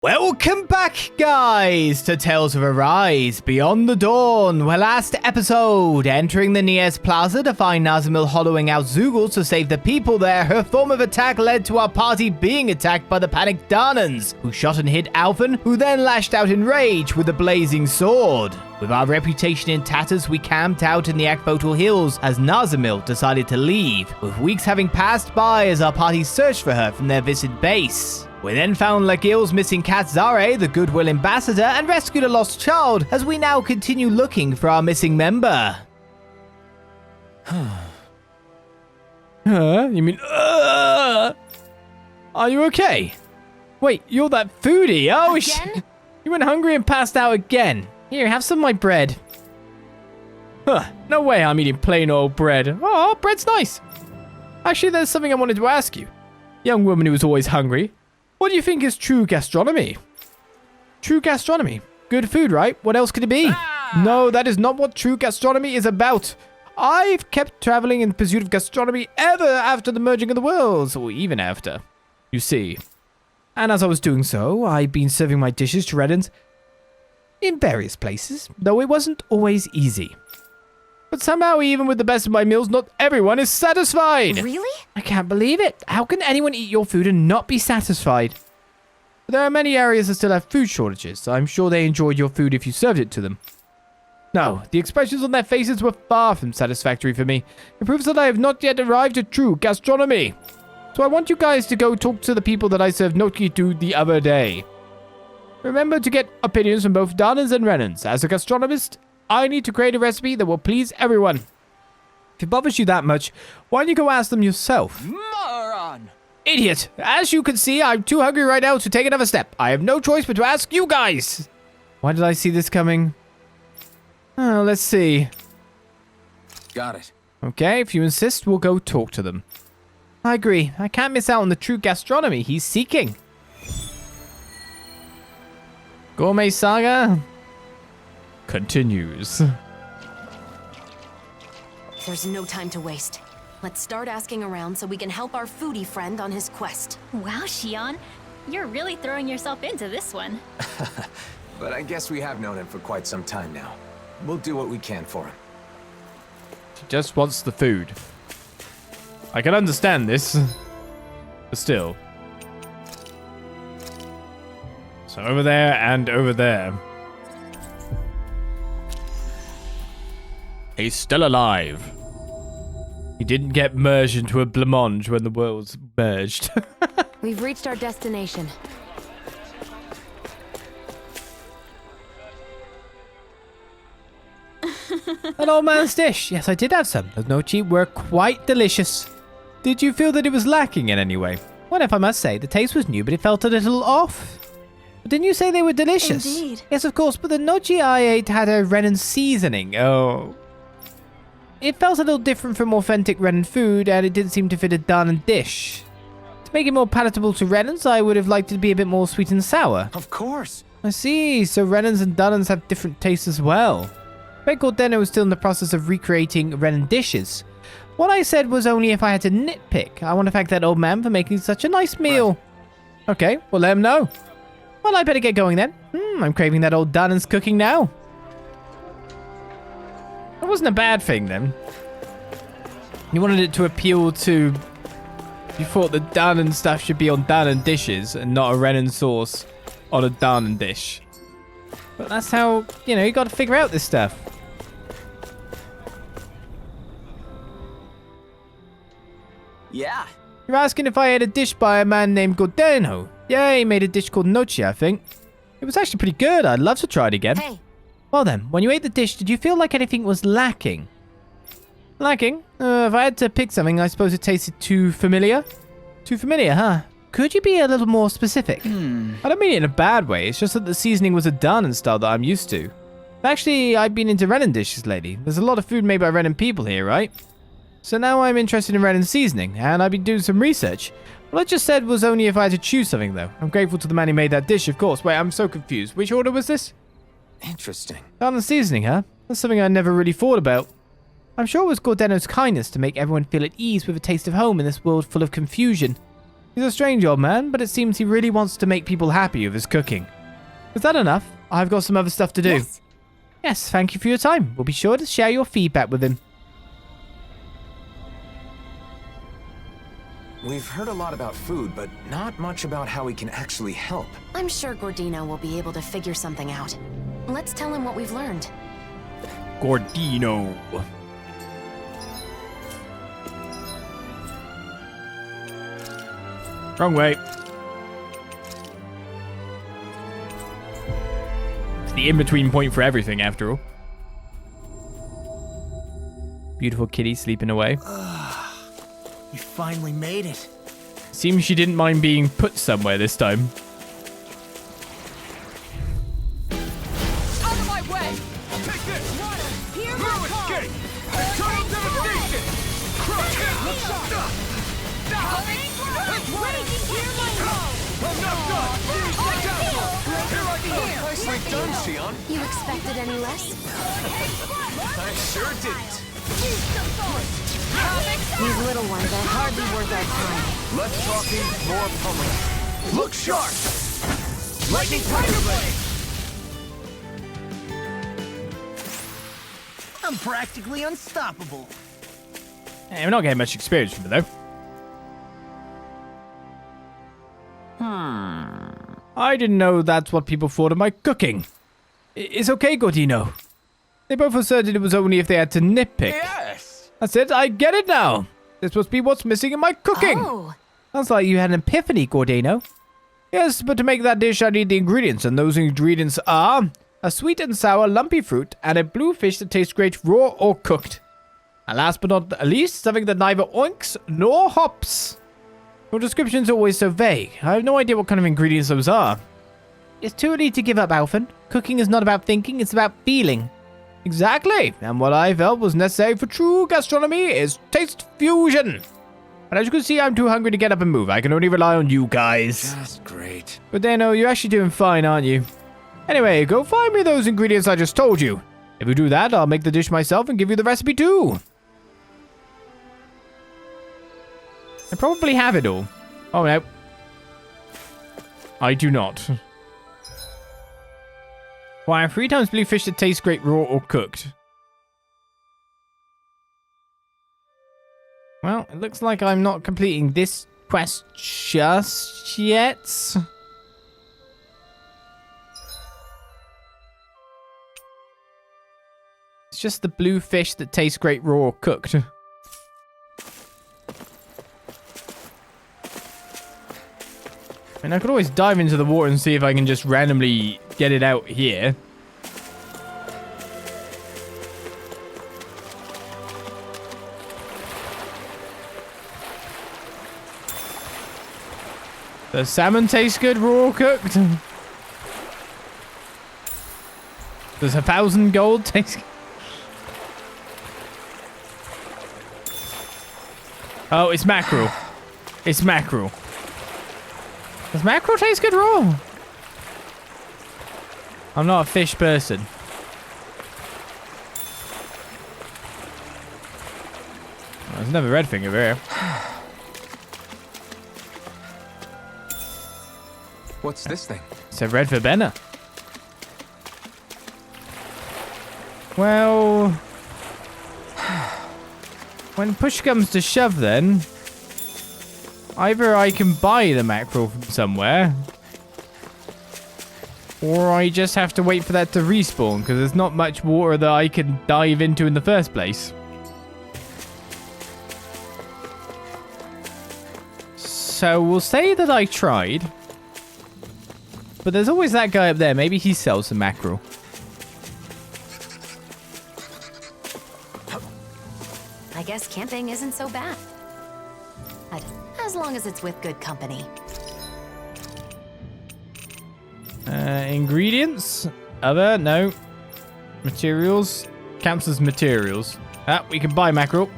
Welcome back, guys, to Tales of Arise Beyond the Dawn, where last episode, entering the Nies Plaza to find Nazamil hollowing out Zugul to save the people there, her form of attack led to our party being attacked by the panicked Darnans, who shot and hit Alphen, who then lashed out in rage with a blazing sword. With our reputation in tatters, we camped out in the Akvotal Hills as Nazamil decided to leave, with weeks having passed by as our party searched for her from their visit base. We then found Lagil's missing cat Zare, the Goodwill Ambassador, and rescued a lost child as we now continue looking for our missing member. You mean, Are you okay? Wait, you're that foodie. Oh, again? You went hungry and passed out again. Here, have some of my bread. No way I'm eating plain old bread. Oh, bread's nice. Actually, there's something I wanted to ask you. Young woman who was always hungry. What do you think is true gastronomy? True gastronomy? Good food, right? What else could it be? No, that is not what true gastronomy is about. I've kept traveling in pursuit of gastronomy ever after the merging of the worlds, or even after. You see. And as I was doing so, I've been serving my dishes to Reddens in various places, though it wasn't always easy. But somehow, even with the best of my meals, not everyone is satisfied. Really? I can't believe it. How can anyone eat your food and not be satisfied? But there are many areas that still have food shortages, so I'm sure they enjoyed your food if you served it to them. No, the expressions on their faces were far from satisfactory for me. It proves that I have not yet arrived at true gastronomy. So I want you guys to go talk to the people that I served gnocchi to the other day. Remember to get opinions from both Darnans and Rennans. As a gastronomist, I need to create a recipe that will please everyone. If it bothers you that much, why don't you go ask them yourself? Moron! Idiot! As you can see, I'm too hungry right now to take another step. I have no choice but to ask you guys. Why did I see this coming? Oh, let's see. Got it. Okay, if you insist, we'll go talk to them. I agree. I can't miss out on the true gastronomy he's seeking. Gourmet Saga continues. There's no time to waste. Let's start asking around so we can help our foodie friend on his quest. Wow, Shionne, you're really throwing yourself into this one. But I guess we have known him for quite some time now. We'll do what we can for him. She just wants the food. I can understand this, but still. So over there and over there. He's still alive. He didn't get merged into a blancmange when the worlds merged. We've reached our destination. An old man's dish. Yes, I did have some. Those gnocchi were quite delicious. Did you feel that it was lacking in any way? Well, if I must say, the taste was new, but it felt a little off. But didn't you say they were delicious? Indeed. Yes, of course, but the gnocchi I ate had a Renan seasoning. Oh. It felt a little different from authentic Renan food, and it didn't seem to fit a Darnan dish. To make it more palatable to Renans, I would have liked it to be a bit more sweet and sour. Of course. I see, so Renans and Darnans have different tastes as well. Red Gordeno was still in the process of recreating Renan dishes. What I said was only if I had to nitpick. I want to thank that old man for making such a nice meal. Right. Okay, well, let him know. Well, I better get going then. I'm craving that old Darnan's cooking now. That wasn't a bad thing then. You wanted it to appeal to... You thought the Darnan stuff should be on Darnan dishes and not a Renan sauce on a Darnan dish. But that's how, you got to figure out this stuff. Yeah. You're asking if I had a dish by a man named Gordeno. Yeah, he made a dish called gnocchi, I think. It was actually pretty good. I'd love to try it again. Hey. Well then, when you ate the dish, did you feel like anything was lacking? Lacking? If I had to pick something, I suppose it tasted too familiar. Too familiar, huh? Could you be a little more specific? I don't mean it in a bad way. It's just that the seasoning was a Darnan style that I'm used to. Actually, I've been into Renan dishes lately. There's a lot of food made by Renan people here, right? So now I'm interested in Renan seasoning, and I've been doing some research. What I just said was only if I had to choose something, though. I'm grateful to the man who made that dish, of course. Wait, I'm so confused. Which order was this? Interesting. Darnan seasoning, huh? That's something I never really thought about. I'm sure it was Gordeno's kindness to make everyone feel at ease with a taste of home in this world full of confusion. He's a strange old man, but it seems he really wants to make people happy with his cooking. Is that enough? I've got some other stuff to do. Yes. Yes, thank you for your time. We'll be sure to share your feedback with him. We've heard a lot about food, but not much about how we can actually help. I'm sure Gordino will be able to figure something out. Let's tell him what we've learned. Gordino. Wrong way. It's the in-between point for everything, after all. Beautiful kitty sleeping away. You finally made it. Seems she didn't mind being put somewhere this time. Out of my way! Take this! Water! Here my escape! Total devastation! Crush him! Hear my call! I'm not done! Watch out! Here I come! Nicely done, Shionne. You expected any less? I sure didn't. These little ones are hardly worth our time. Less talking, more pummeling. Look sharp! Lightning Tiger Blade! I'm practically unstoppable. Hey, we're not getting much experience from it, though. I didn't know that's what people thought of my cooking. It's okay, Gordino. They both asserted it was only if they had to nitpick. Yes! That's it, I get it now. This must be what's missing in my cooking. Oh, Sounds like you had an epiphany, Gordino. Yes, but to make that dish, I need the ingredients, and those ingredients are a sweet and sour lumpy fruit and a blue fish that tastes great raw or cooked. And last but not least, something that neither oinks nor hops. Your description's always so vague. I have no idea what kind of ingredients those are. It's too early to give up, Alphen. Cooking is not about thinking, it's about feeling. Exactly, and what I felt was necessary for true gastronomy is taste fusion. But as you can see, I'm too hungry to get up and move. I can only rely on you guys. Just great. But Dano, you're actually doing fine, aren't you? Anyway, go find me those ingredients I just told you. If you do that, I'll make the dish myself and give you the recipe too. I probably have it all. Oh no. I do not. Why, 3 times blue fish that tastes great raw or cooked. Well, it looks like I'm not completing this quest just yet. It's just the blue fish that tastes great raw or cooked. And I could always dive into the water and see if I can just randomly get it out here. Does salmon taste good raw or cooked? Does 1,000 gold taste good? Oh, it's mackerel. It's mackerel. Does mackerel taste good raw? I'm not a fish person. Oh, there's another red thing over here. What's this thing? It's a red verbena. Well, when push comes to shove then, either I can buy the mackerel from somewhere, or I just have to wait for that to respawn, because there's not much water that I can dive into in the first place. So we'll say that I tried, but there's always that guy up there. Maybe he sells some mackerel. I guess camping isn't so bad. As long as it's with good company. Ingredients? Other? No. Materials? Counts as materials. Ah, we can buy mackerel.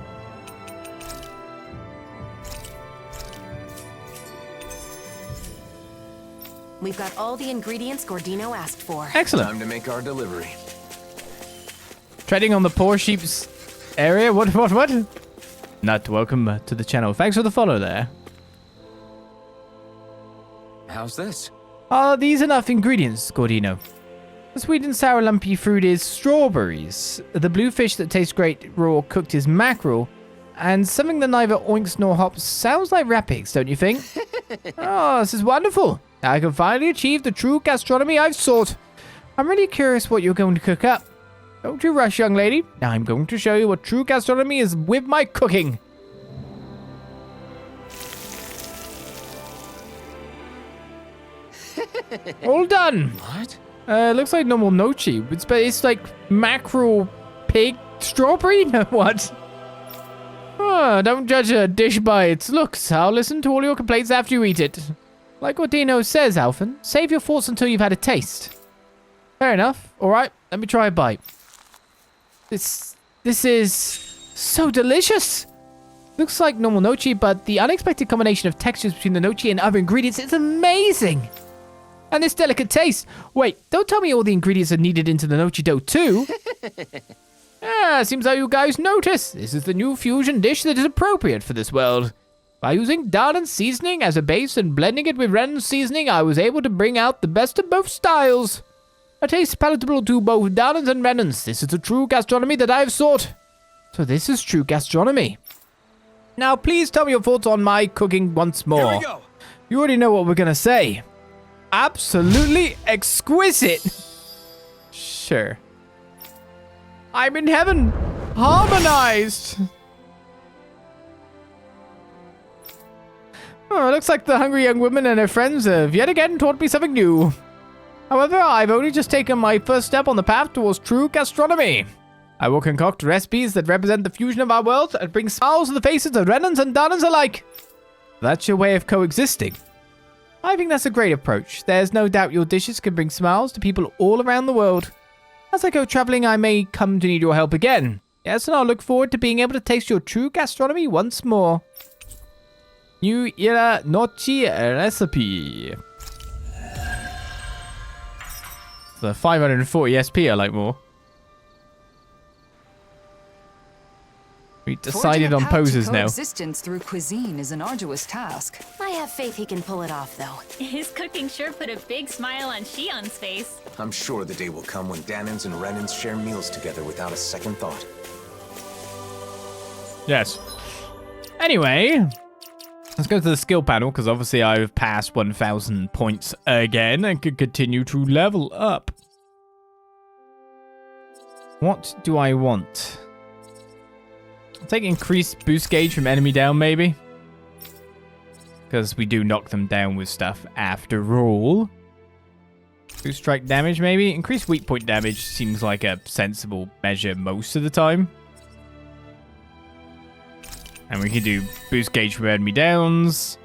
We've got all the ingredients Gordino asked for. Excellent. Time to make our delivery. Treading on the poor sheep's area? What? Not welcome to the channel. Thanks for the follow there. How's this? Are these enough ingredients, Gordino? The sweet and sour lumpy fruit is strawberries. The blue fish that tastes great raw cooked is mackerel. And something that neither oinks nor hops sounds like rapids, don't you think? Oh, this is wonderful. I can finally achieve the true gastronomy I've sought. I'm really curious what you're going to cook up. Don't you rush, young lady. Now I'm going to show you what true gastronomy is with my cooking. All done. What? Looks like normal nochi. It's like mackerel, pig, strawberry? What? Oh, don't judge a dish by its looks. I'll listen to all your complaints after you eat it. Like what Dino says, Alphen, save your thoughts until you've had a taste. Fair enough. All right, let me try a bite. This is so delicious. Looks like normal nochi, but the unexpected combination of textures between the nochi and other ingredients is amazing. And this delicate taste. Wait, don't tell me all the ingredients are needed into the nochi dough too. Seems like you guys noticed. This is the new fusion dish that is appropriate for this world. By using Darnan's seasoning as a base and blending it with Renan's seasoning, I was able to bring out the best of both styles. A taste palatable to both Darnan's and Renan's. This is the true gastronomy that I have sought. So this is true gastronomy. Now please tell me your thoughts on my cooking once more. Here we go. You already know what we're gonna say. Absolutely exquisite. Sure. I'm in heaven. Harmonized. Oh, looks like the hungry young woman and her friends have yet again taught me something new. However, I've only just taken my first step on the path towards true gastronomy. I will concoct recipes that represent the fusion of our worlds and bring smiles to the faces of Renans and Darnans alike. That's your way of coexisting. I think that's a great approach. There's no doubt your dishes can bring smiles to people all around the world. As I go traveling, I may come to need your help again. Yes, and I'll look forward to being able to taste your true gastronomy once more. New Era Nochi recipe. The 540 SP I like more. We decided on poses now. Coexistence through cuisine is an arduous task. I have faith he can pull it off, though. His cooking sure put a big smile on Shionne's face. I'm sure the day will come when Danans and Renans share meals together without a second thought. Yes. Anyway, let's go to the skill panel, because obviously I've passed 1,000 points again and can continue to level up. What do I want? I'll take increased boost gauge from enemy down, maybe. Because we do knock them down with stuff after all. Boost strike damage, maybe. Increased weak point damage seems like a sensible measure most of the time. And we can do boost gauge from enemy downs.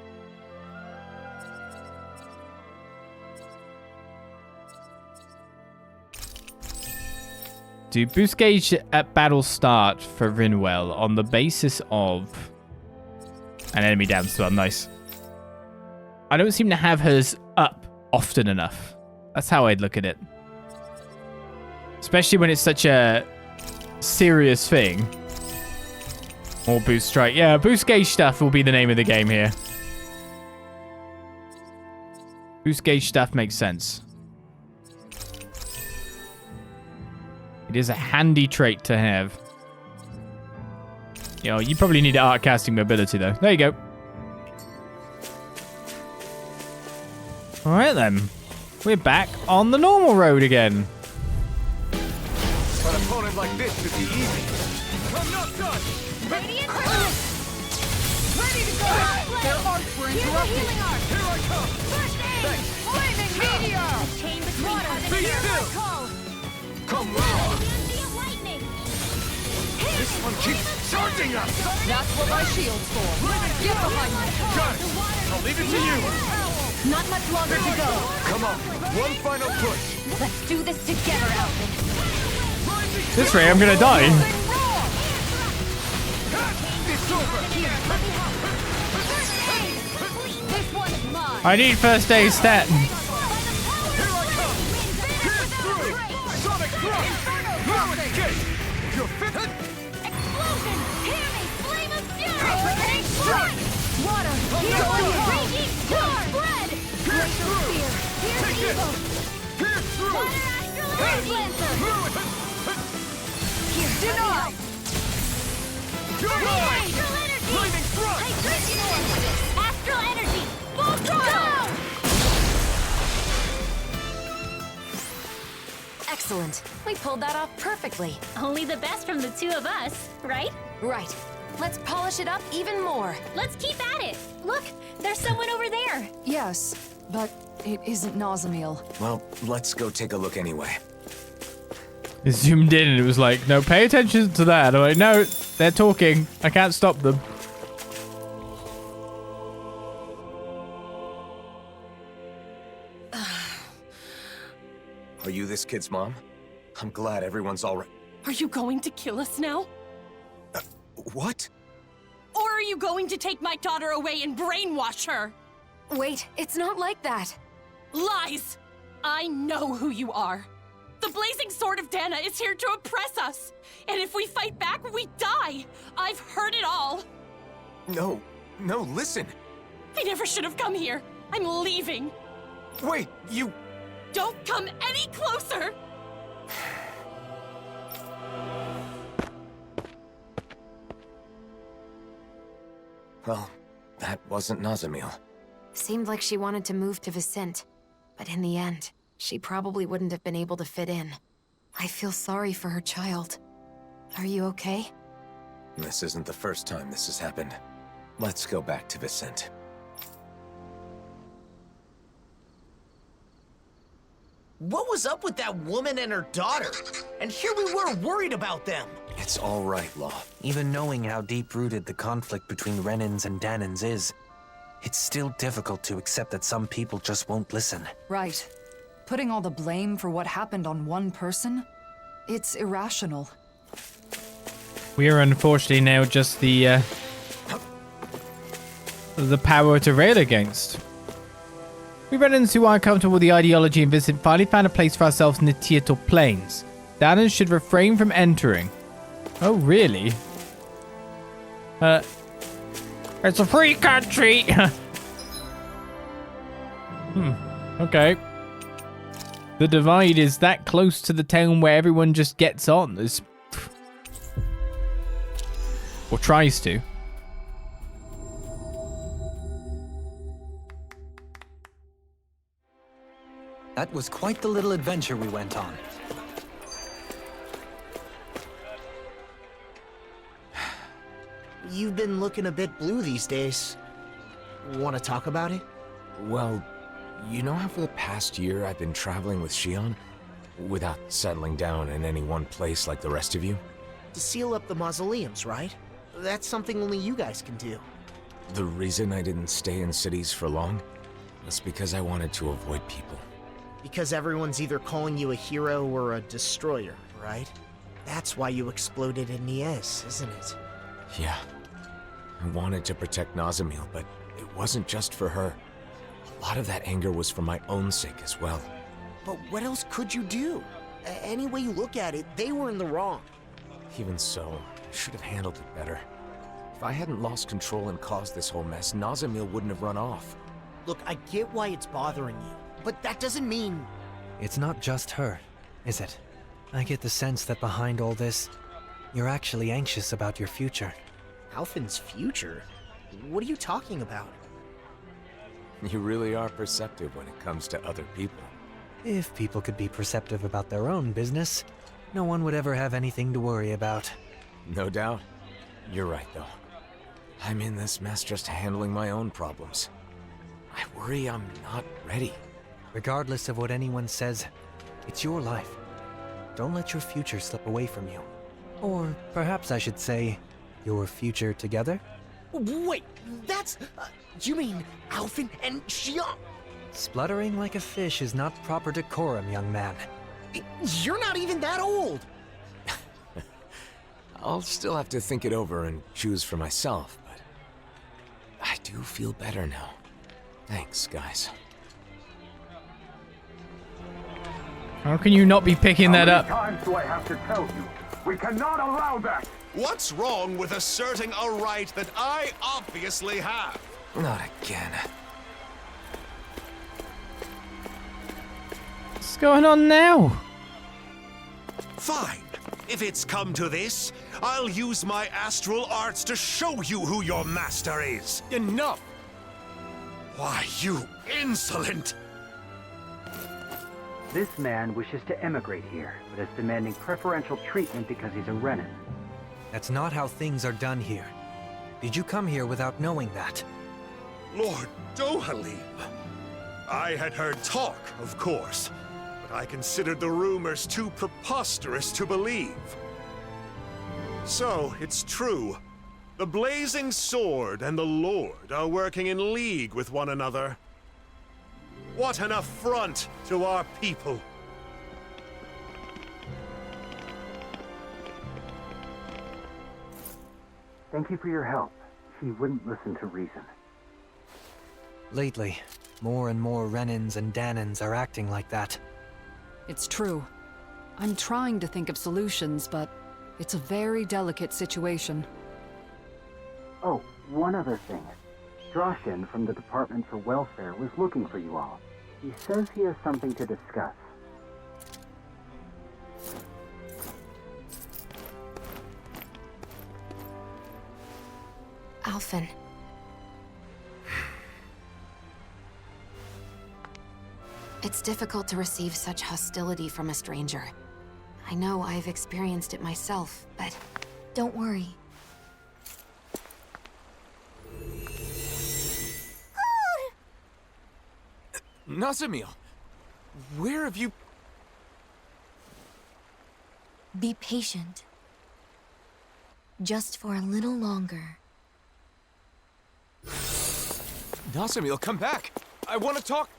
Do boost gauge at battle start for Rinwell on the basis of an enemy down spell. Nice. I don't seem to have hers up often enough. That's how I'd look at it. Especially when it's such a serious thing. Or boost strike. Yeah, boost gauge stuff will be the name of the game here. Boost gauge stuff makes sense. It is a handy trait to have. You know, you probably need art casting mobility though. There you go. Alright then. We're back on the normal road again. An opponent like this should be easy. I'm not done! Radiant Ready to go! Their arcs were interrupted. healing arc! Here I come! First aid! Flaming meteor! Chain between us. Be still! Call! Come on! Immunity of lightning! This one keeps charging us! That's what my shield's for. Get behind me! Got it! I'll leave it to you! Not much longer to go. Come on! One final push! Let's do this together, Alphen. This way I'm gonna die. It's over! This one is mine. I need first aid stat. Here I come! Pierce through! Sonic thrust! Ruin kick! You're fit! Explosion! Hear me! Flame of fury! Strike! Water, Here heal, we go. raging storm, spread. Pierce Take this! Pierce through! Denied! Lightning thrust! Astral energy! Full throttle! Excellent. We pulled that off perfectly. Only the best from the two of us, right? Right. Let's polish it up even more. Let's keep at it. Look, there's someone over there. Yes, but it isn't Nazamil. Well, let's go take a look anyway. It zoomed in and it was like, no, pay attention to that. I'm like, no, they're talking. I can't stop them. Are you this kid's mom? I'm glad everyone's all right. Are you going to kill us now? What? Or are you going to take my daughter away and brainwash her? Wait, it's not like that. Lies! I know who you are. The blazing sword of Dana is here to oppress us. And if we fight back, we die. I've heard it all. No, listen. I never should have come here. I'm leaving. Wait, you... Don't come any closer! Well, that wasn't Nazamil. Seemed like she wanted to move to Vicente, but in the end, she probably wouldn't have been able to fit in. I feel sorry for her child. Are you okay? This isn't the first time this has happened. Let's go back to Vicente. What was up with that woman and her daughter? And here we were worried about them. It's all right, Law. Even knowing how deep-rooted the conflict between Renans and Danans is, it's still difficult to accept that some people just won't listen. Right. Putting all the blame for what happened on one person? It's irrational. We are unfortunately now just the power to rail against. We Renans who are comfortable with the ideology and Vincent finally found a place for ourselves in the Tieto Plains. Danans should refrain from entering. Oh, really? It's a free country! Okay. The divide is that close to the town where everyone just gets on. Or tries to. That was quite the little adventure we went on. You've been looking a bit blue these days. Want to talk about it? Well, you know how for the past year I've been traveling with Shionne? Without settling down in any one place like the rest of you? To seal up the mausoleums, right? That's something only you guys can do. The reason I didn't stay in cities for long was because I wanted to avoid people. Because everyone's either calling you a hero or a destroyer, right? That's why you exploded in Nies, isn't it? Yeah. I wanted to protect Nazamil, but it wasn't just for her. A lot of that anger was for my own sake as well. But what else could you do? Any way you look at it, they were in the wrong. Even so, I should have handled it better. If I hadn't lost control and caused this whole mess, Nazamil wouldn't have run off. Look, I get why it's bothering you, but that doesn't mean... It's not just her, is it? I get the sense that behind all this, you're actually anxious about your future. Alphen's future? What are you talking about? You really are perceptive when it comes to other people. If people could be perceptive about their own business, no one would ever have anything to worry about. No doubt. You're right, though. I'm in this mess just handling my own problems. I worry I'm not ready. Regardless of what anyone says, it's your life. Don't let your future slip away from you. Or perhaps I should say, your future together? Wait, that's... you mean Alphen and Shionne? Spluttering like a fish is not proper decorum, young man. You're not even that old! I'll still have to think it over and choose for myself, but I do feel better now. Thanks, guys. How can you not be picking that up? How many times do I have to tell you? We cannot allow that! What's wrong with asserting a right that I obviously have? Not again. going on now? Fine. If it's come to this, I'll use my astral arts to show you who your master is. Enough! Why, you insolent! This man wishes to emigrate here, but is demanding preferential treatment because he's a Renin. That's not how things are done here. Did you come here without knowing that? Lord Dohalim. I had heard talk, of course, but I considered the rumors too preposterous to believe. So, it's true. The Blazing Sword and the Lord are working in league with one another. What an affront to our people! Thank you for your help. He wouldn't listen to reason. Lately, more and more Renins and Danins are acting like that. It's true. I'm trying to think of solutions, but it's a very delicate situation. Oh, one other thing. Droshin from the Department for Welfare was looking for you all. He says he has something to discuss. Alphen. It's difficult to receive such hostility from a stranger. I know I've experienced it myself, but don't worry. Nazamil, where have you... Be patient. Just for a little longer. Nazamil, come back! I want to talk...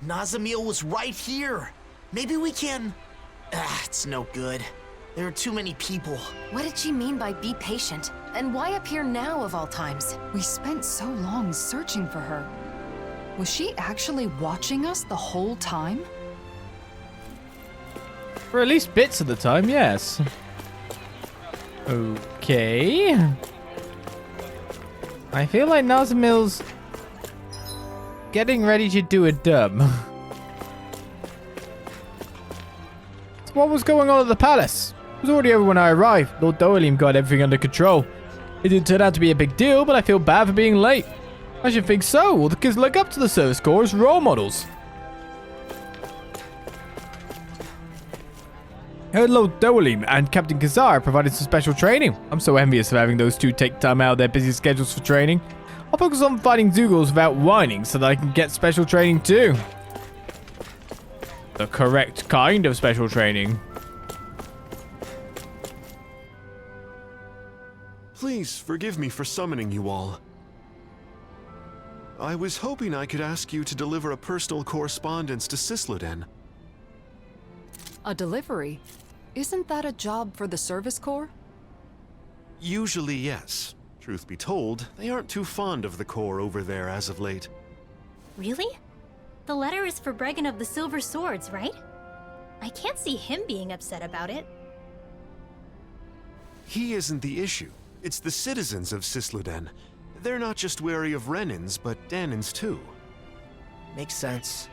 Nazamil was right here. Maybe we can... it's no good. There are too many people. What did she mean by be patient? And why appear now of all times? We spent so long searching for her. Was she actually watching us the whole time? For at least bits of the time, yes. Okay. I feel like Nazamil's getting ready to do a dub. So what was going on at the palace? It was already over when I arrived. Lord Dohalim got everything under control. It didn't turn out to be a big deal, but I feel bad for being late. I should think so. All the kids look up to the service corps as role models. I heard Lord Dohalim and Captain Kazar provided some special training. I'm so envious of having those two take time out of their busy schedules for training. I'll focus on fighting Zoogles without whining so that I can get special training too. The correct kind of special training. Please forgive me for summoning you all. I was hoping I could ask you to deliver a personal correspondence to Cysloden. A delivery? Isn't that a job for the service corps? Usually, yes. Truth be told, they aren't too fond of the Corps over there as of late. Really? The letter is for Bregan of the Silver Swords, right? I can't see him being upset about it. He isn't the issue. It's the citizens of Cysloden. They're not just wary of Renins, but Danins too. Makes sense.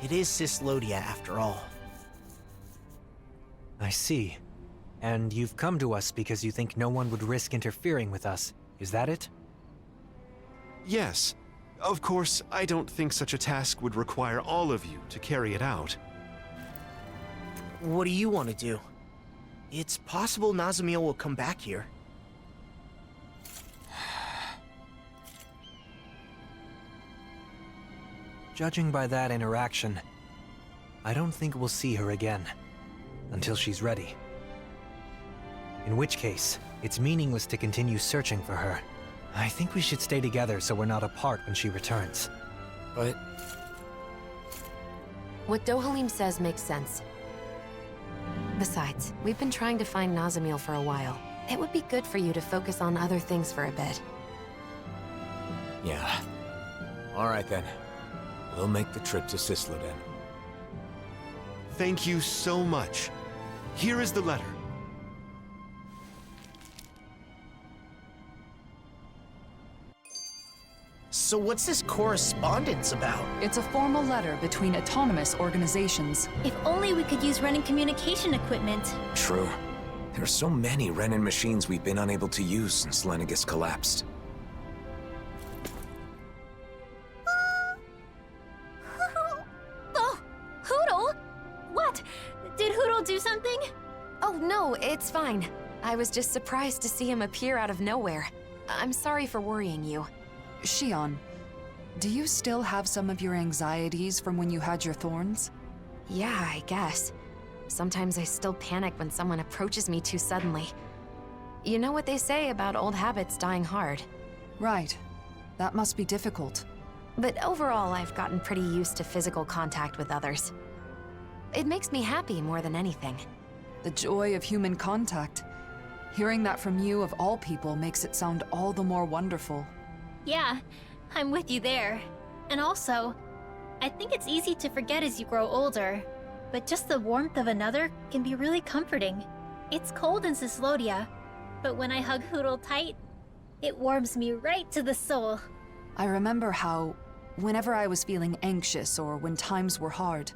It is Cyslodia after all. I see. And you've come to us because you think no one would risk interfering with us. Is that it? Yes. Of course, I don't think such a task would require all of you to carry it out. What do you want to do? It's possible Nazamil will come back here. Judging by that interaction, I don't think we'll see her again. Until she's ready. In which case, it's meaningless to continue searching for her. I think we should stay together so we're not apart when she returns. But... What Dohalim says makes sense. Besides, we've been trying to find Nazamil for a while. It would be good for you to focus on other things for a bit. yeah. Alright then. We'll make the trip to Cysloden. Thank you so much. Here is the letter. So what's this correspondence about? It's a formal letter between autonomous organizations. If only we could use running communication equipment. True. There's so many Renin machines we've been unable to use since Lenegis collapsed. Oh, Hootle? What? Did Hootle do something? Oh, no, it's fine. I was just surprised to see him appear out of nowhere. I'm sorry for worrying you. Shionne, do you still have some of your anxieties from when you had your thorns? Yeah, I guess. Sometimes I still panic when someone approaches me too suddenly. You know what they say about old habits dying hard. Right. That must be difficult. But overall, I've gotten pretty used to physical contact with others. It makes me happy more than anything. The joy of human contact. Hearing that from you, of all people, makes it sound all the more wonderful. Yeah, I'm with you there. And also, I think it's easy to forget as you grow older, but just the warmth of another can be really comforting. It's cold in Cyslodia, but when I hug Hootle tight, it warms me right to the soul. I remember how, whenever I was feeling anxious or when times were hard,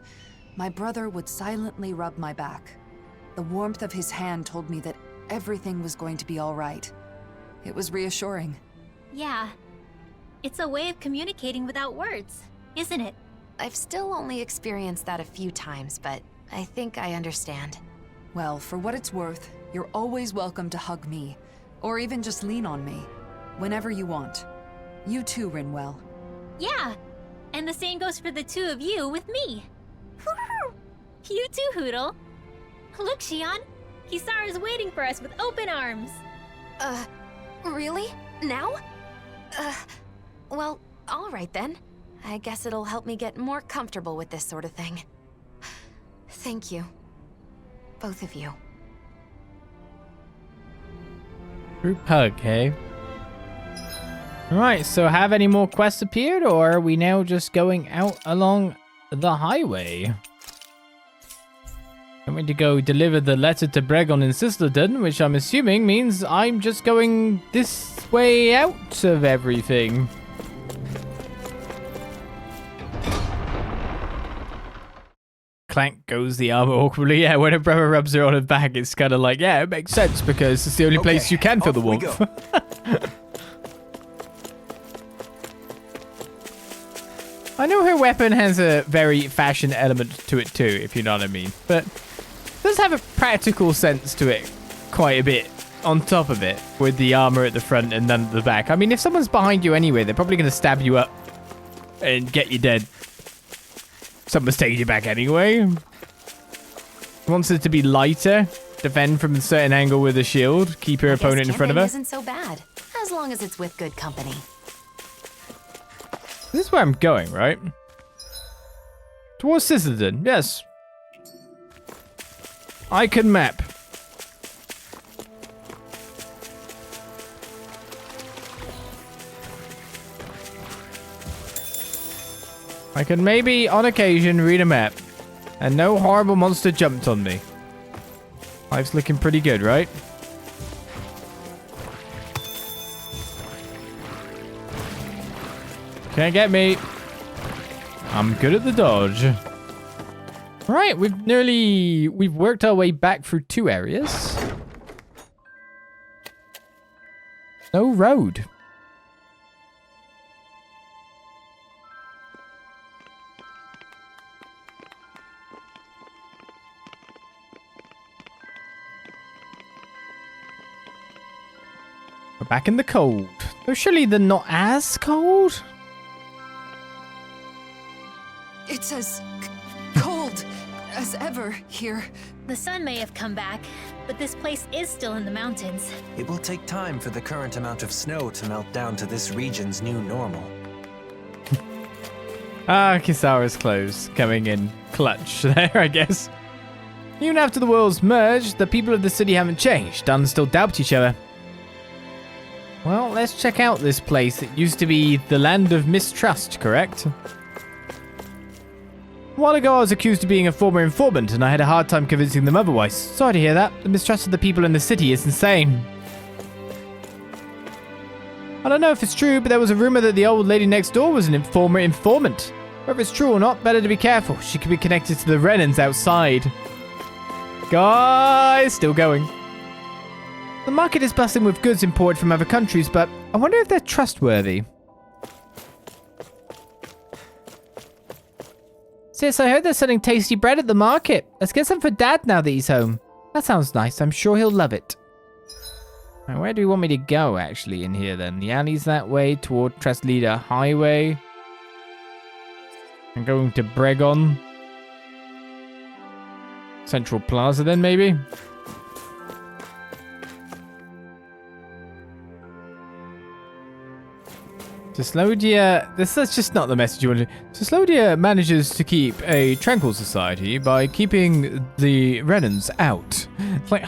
my brother would silently rub my back. The warmth of his hand told me that everything was going to be all right. It was reassuring. Yeah. It's a way of communicating without words, isn't it? I've still only experienced that a few times, but I think I understand. Well, for what it's worth, you're always welcome to hug me, or even just lean on me, whenever you want. You too, Rinwell. Yeah, and the same goes for the two of you with me. You too, Hootle. Look, Shionne, Kisara's waiting for us with open arms. Really? Now? Well, all right then. I guess it'll help me get more comfortable with this sort of thing. Thank you. Both of you. Group hug, hey? Right, so have any more quests appeared, or are we now just going out along the highway? I'm going to go deliver the letter to Bregon in Cysloden, which I'm assuming means I'm just going this way out of everything. Clank goes the armor awkwardly. Yeah, when a brother rubs her on her back, it's kind of like, yeah, it makes sense because it's the only place you can feel the warmth. I know her weapon has a very fashion element to it too, if you know what I mean. But it does have a practical sense to it quite a bit on top of it, with the armor at the front and none at the back. I mean, if someone's behind you anyway, they're probably going to stab you up and get you dead. Someone's taking you back anyway. Wants it to be lighter. Defend from a certain angle with a shield. Keep your opponent in front of her. Isn't so bad, as long as it's with good company. This is where I'm going, right? Towards Cysloden, yes. I can map. I can maybe, on occasion, read a map. And no horrible monster jumped on me. Life's looking pretty good, right? Can't get me. I'm good at the dodge. Right, we've worked our way back through 2 areas. No road. We're back in the cold. Though surely they're not as cold. It's as cold as ever here. The sun may have come back, but this place is still in the mountains. It will take time for the current amount of snow to melt down to this region's new normal. Kisara's clothes coming in clutch there, I guess. Even after the worlds merged, the people of the city haven't changed and still doubt each other. Well, let's check out this place. It used to be the land of mistrust, correct? A while ago, I was accused of being a former informant, and I had a hard time convincing them otherwise. Sorry to hear that. The mistrust of the people in the city is insane. I don't know if it's true, but there was a rumor that the old lady next door was an informant. Whether it's true or not, better to be careful. She could be connected to the Renans outside. Guys, still going. The market is bustling with goods imported from other countries, but I wonder if they're trustworthy. Sis, I heard they're selling tasty bread at the market. Let's get some for Dad now that he's home. That sounds nice. I'm sure he'll love it. Right, where do you want me to go, actually, in here, then? The alley's that way, toward Cyslodia Highway. I'm going to Bregon. Central Plaza, then, maybe? Cyslodia, this is just not the message you want to do. Cyslodia manages to keep a tranquil society by keeping the Renans out. It's like...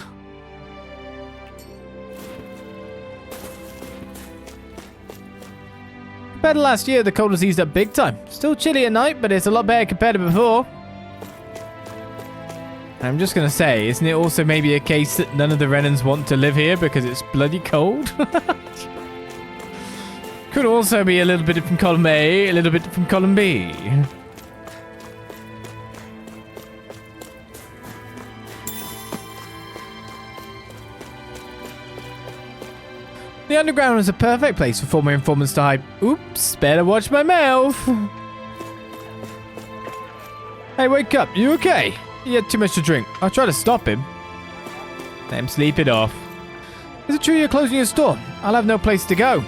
Compared to last year, the cold has eased up big time. Still chilly at night, but it's a lot better compared to before. I'm just gonna say, isn't it also maybe a case that none of the Renans want to live here because it's bloody cold? Could also be a little bit from column A, a little bit from column B. The underground is a perfect place for former informants to hide. Oops, better watch my mouth. Hey, wake up. You okay? He had too much to drink. I'll try to stop him. Let him sleep it off. Is it true you're closing your store? I'll have no place to go.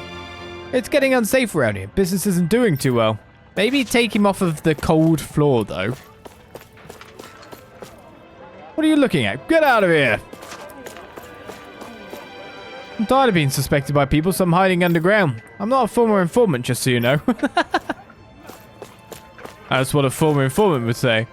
It's getting unsafe around here. Business isn't doing too well. Maybe take him off of the cold floor, though. What are you looking at? Get out of here! I'm tired of being suspected by people, so I'm hiding underground. I'm not a former informant, just so you know. That's what a former informant would say.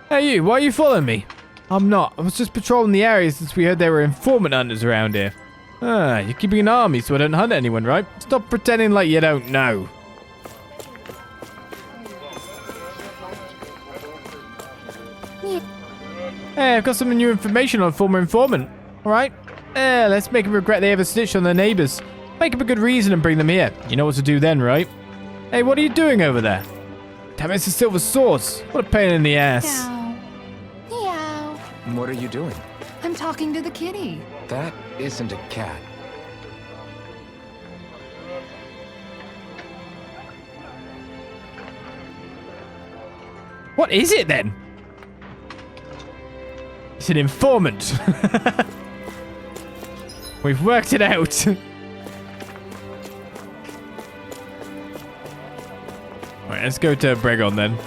Hey you, why are you following me? I'm not. I was just patrolling the area since we heard there were informant hunters around here. Ah, you're keeping an army so I don't hunt anyone, right? Stop pretending like you don't know. Hey, I've got some new information on a former informant. Alright? Let's make them regret they ever snitched on their neighbors. Make up a good reason and bring them here. You know what to do then, right? Hey, what are you doing over there? Damn, it's a silver swords. What a pain in the ass. Meow. Meow. What are you doing? I'm talking to the kitty. That isn't a cat. What is it then? It's an informant. We've worked it out. Alright, let's go to Bregon then.